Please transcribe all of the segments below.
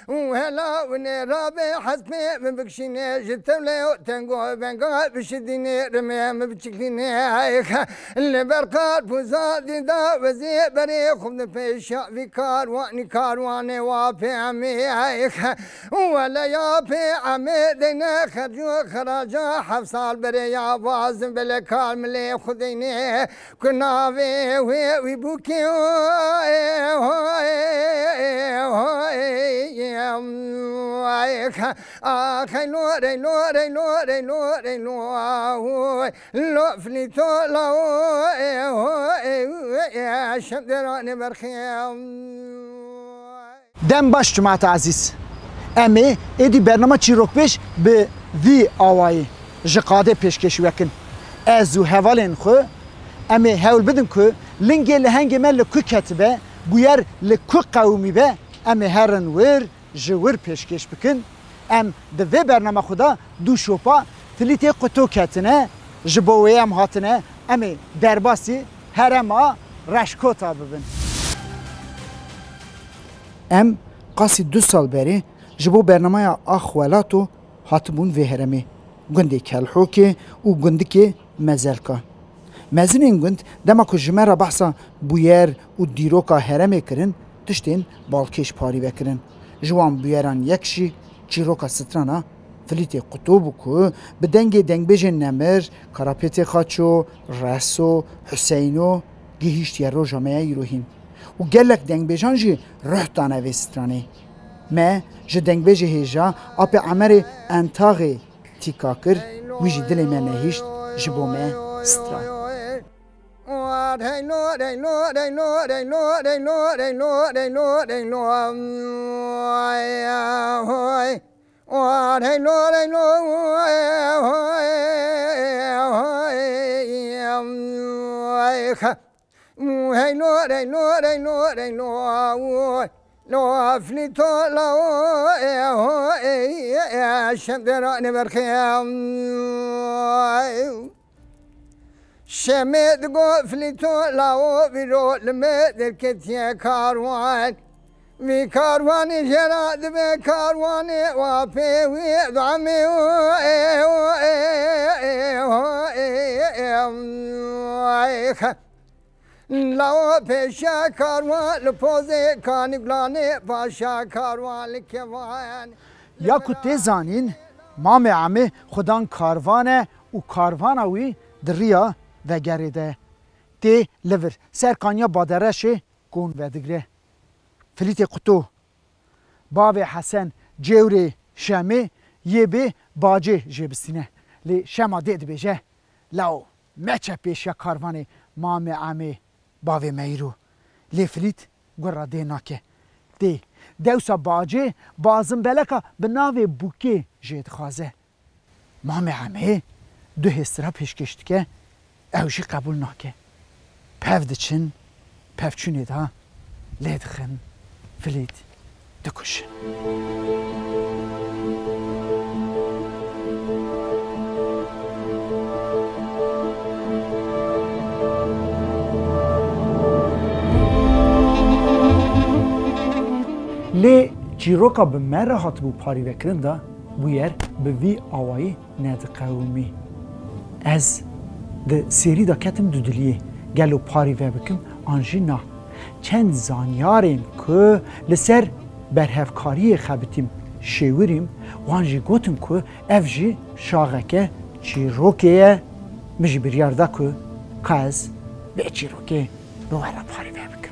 وهلا ونرابي حسبي من بكشيني جبت له تنقو بنقو بشديني رمي من بتشكيني اللي برقات فوزادي دا وزي بري خمد في شعبي كارواني كارواني وافي عمي ولا يا في عمي دينا خرجو خراجا حفصال بري يا بازم بالكار ملي خذيني كنا في ويبوكي دم باش جماعت عزیز امی ایدی برنامه چیروک بیش به وی آوایی جقاده پیشکش وکن ازو حوالین خو امی حول بدن که لنگی لهنگ من لکو کتبه بویر لکو قومی به امی هرن ور جور پیشکش بکن ام دوی برنامه خدا دو شوپا فلیتی قطو کتنه جبوی ام هاتنه امی درباسی هرما رشکوتا ببن ام قاسی 2 سال بری جبو برنامه اخوالاتو هاتبون وی هرمی گندی کلحوکه و گندی که مزلکا مزن این گند دما که جمعه بحثا بویر و دیروکا هرمی کرن تشتین بالکش پاری بکرن جوان بویران یکشی چیروکا سترانا فلیتی قطوبو که به دنگ بیج نمر کاراپیت خاچو رسو حسینو گهیشتی رو جامعه ایروهین و گلک دنگ بیجان جی روح دانه وی سترانه ما جه دنگ بیج هیجا آپ عمر انتاغی تیکا کر ویجی دل من نهیشت جبو ما ستران شمد قفلتو لاو بيرو لمدر كتيا كاروان في كارواني جراد في كارواني وافي ويضعمي لاو بيشا كاروان لپوزي كاني بلاني باشا كاروان لكوان یا کتی زانین مام عمه خدان کاروانه و کاروانوی دریا و گریده تی لور سرکانیا بادرشه کون و دگره فلیت قطو باب حسن جوری شمه یه به باجه جبستینه لی شما دید بیجه لو مچه پیشیا کاروان مام عمه باو میرو لی فلیت گره دی ناکه دی دوسا باجه بازم بلکا به ناو بوکه جید خوازه مام عمه 2 هسترا پیشکشت که اوشی قبول ناکه پفد چن پفچونید ها لیدخن فلید دکشن لی چیروکا به مره هات بو پاری وکرن دا بویر به وی آوایی ند قومی از ده سری دا کتم دودلیه گلو پاری و بکم آنجی نه چند زانیارین که لسر برهفکاری خبتیم شوریم وانجی گوتم که افجی شاغکه چیروکه مجی بریارده که قاز به چیروکه بولا پاری و بکم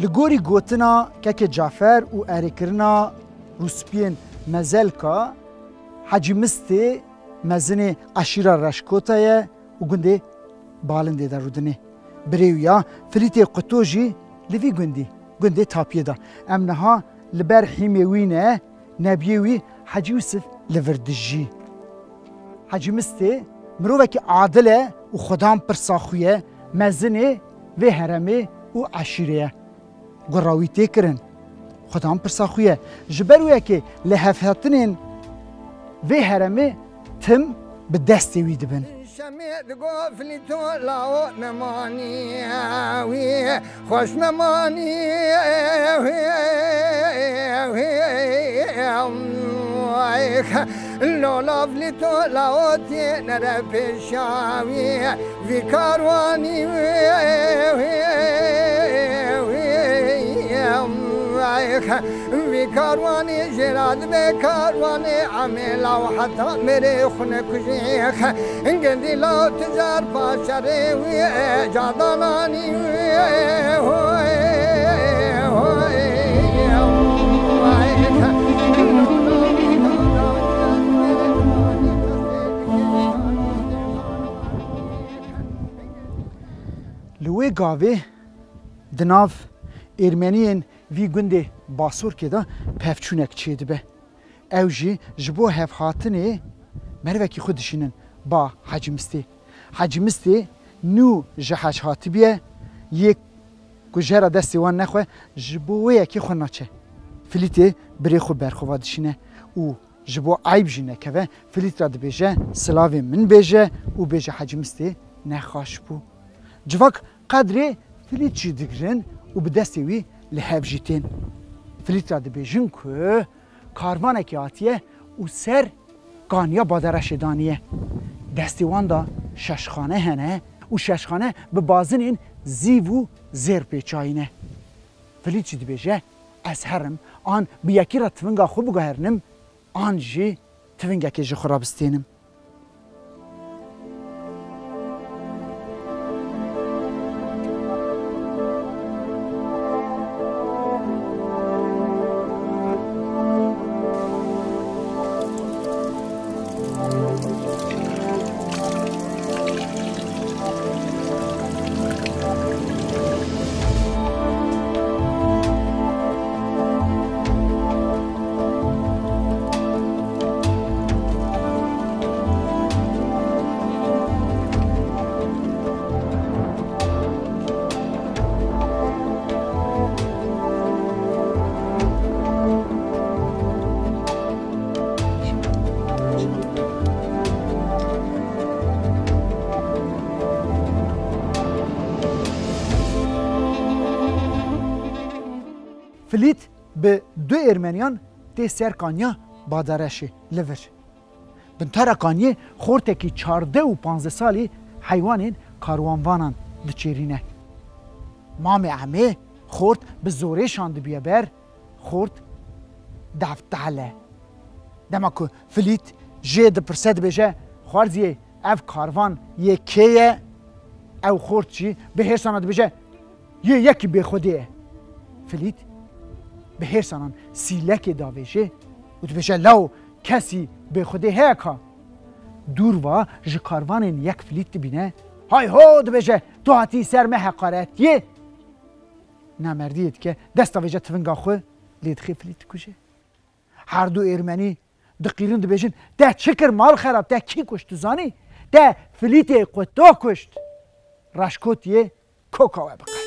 لگوری گوتنا که جعفر و اریکرنا روسپین مزلکا حجمسته مزن عشیره رشکوتایه و گنده بالنده در رودنه بریویا فریتی قطوجی لوی گنده تاپیه دا امنها لبر حیمیوینه نبیوی حاجی یوسف لوردجی حاجی مستی مروه که عادله و خدام پرساخویه مزنه و هرمه و عشیره گراوی تکرن خدام پرساخویه جبرویه که لحفتنین و هرمه تم به دستی وی دبن شمید گفلی تو لاو نمانی وی خوش نمانی لولا فلی تو لاو تی نره پیشاوی وی کاروانی وی کاروانی جراد به کاروانی عمیلا و حتی میره خونه کشیخ انگلی لا تجار پاشره وی جادانانی لوی گاوه دناف ایرمنیین وی گنده باسور که دا پفچونک چید به او جی جبو هف هاتنه مروکی خودشینن با حاجی مستی نو جهاج هاتی بیه یک گجره دستی وان نخواه جبو یکی خو ناچه فلیت بری خو برخوا دشینه او جبو عیب جینه که فلیت را بیجه سلاوی من بیجه او بیجه حاجی مستی نخواش بو جواک قدری فلیت جی دگرن و به دستی وی لحب جیتین فلیت را بیجن که کاروانه که آتیه و سر گانیا بادرش دانیه دستی وان دا ششخانه هنه و ششخانه به بازن این زیو و زیر پیچاینه فلیت جی بیجه از هرم آن به یکی را تونگا خوب بگهرنم آن جی تونگا که جی خرابستینم فلیت به دو ارمنیان تی سرکانیا بادرشی لور بنتر کانیه خورته کی 14 و 15 سالی حیوانین کاروانوانان دچیرینه مام عمه خورد به زوره شاند بیه بر خورد دفتعله دما که فلیت جه پرسد بجه خوارزیه اف کاروان یکیه او خورد چی به هرساند بجه یکی به خوده فلیت به هرسانان سیلک داویشه و تو بشه لو کسی به خوده هکا دور و جه کاروان یک فلیت بینه های هو دو بشه تو هاتی سر مه حقارتیه نمردید که دست داویشه تونگا خو لیدخی فلیت کشه هر دو ارمنی دقیرون دو بشن ده چکر مال خراب ده کی کشت زانی ده فلیت قطع کشت رشکوتیه کوکاوه بقید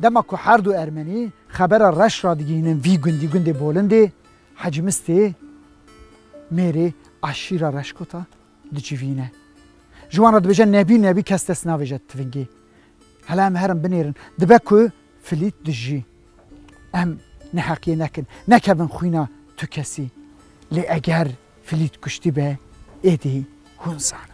دما که هر دو ارمنی خبر رش را دیگینن وی گندی بولنده حجمسته میره عشی را رش کتا دچیوینه جوان را دبیجه نبی کس دست نویجد تونگی هلا ام هرم بنيرن دبكو فليت دجي ام نحقي نكن نكبن خوينا تو كسي لي اگر فليت كشتي به ايدي هونسان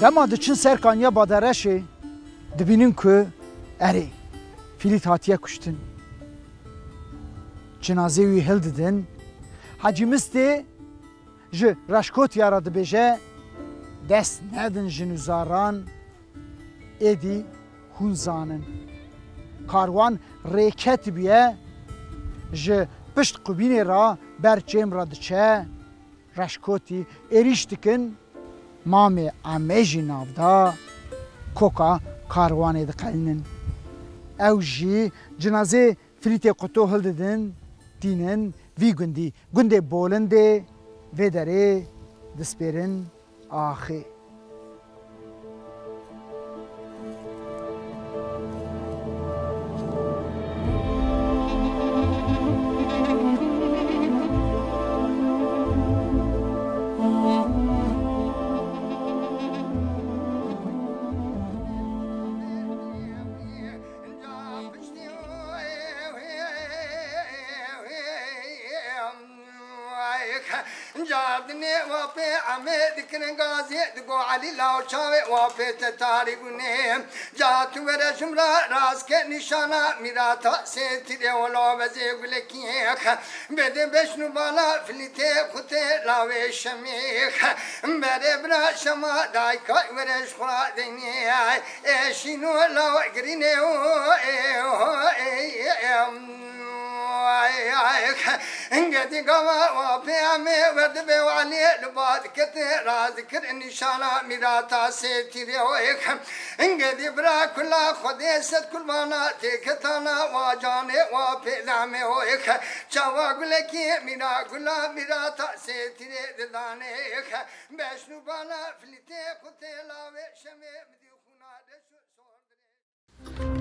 دما دچن سر کانیا بادرشه دبینین که اری فیلیت هاتیه کشتن جنازه وی هل ددن حاجی مسته جه رشکوت یارا دبیجه دست ندن جنوزاران ایدی هون زانن کاروان ریکت بیه جه پشت قبینه را برچیم را دچه رشکوتی ایریش دکن مامي عميجي نافدا كوكا كارواني دقلنن او جي جنازه فريتي قطو هلددن دينن في گندي بولندي في داري دسبيرن آخي جابني وفي عمد كن غازي دقو علي لاو شاوي وفي تتاري قنيم جات ورا شمرا راس كنشانا ميراتا سيتي ولو بزي قلكيخ بدي بشنو بالا فليتي خطي لاوي شميخ بدي برا شما دايكا ورا شخرا ديني ايشينو لاو قريني انقدي قوا وفيامي وردبي وعلي لباد كتير راذكر اني شانا ميراتا سيتي ريويك انقدي برا كلا خدي ست كل بانا تيكتانا واجاني وفي دامي ويك شاوا قلكي ميرا كلا ميراتا سيتي ردانيك بشنو بانا فلتي قتي لاوي شمي بدي خونا دشو صور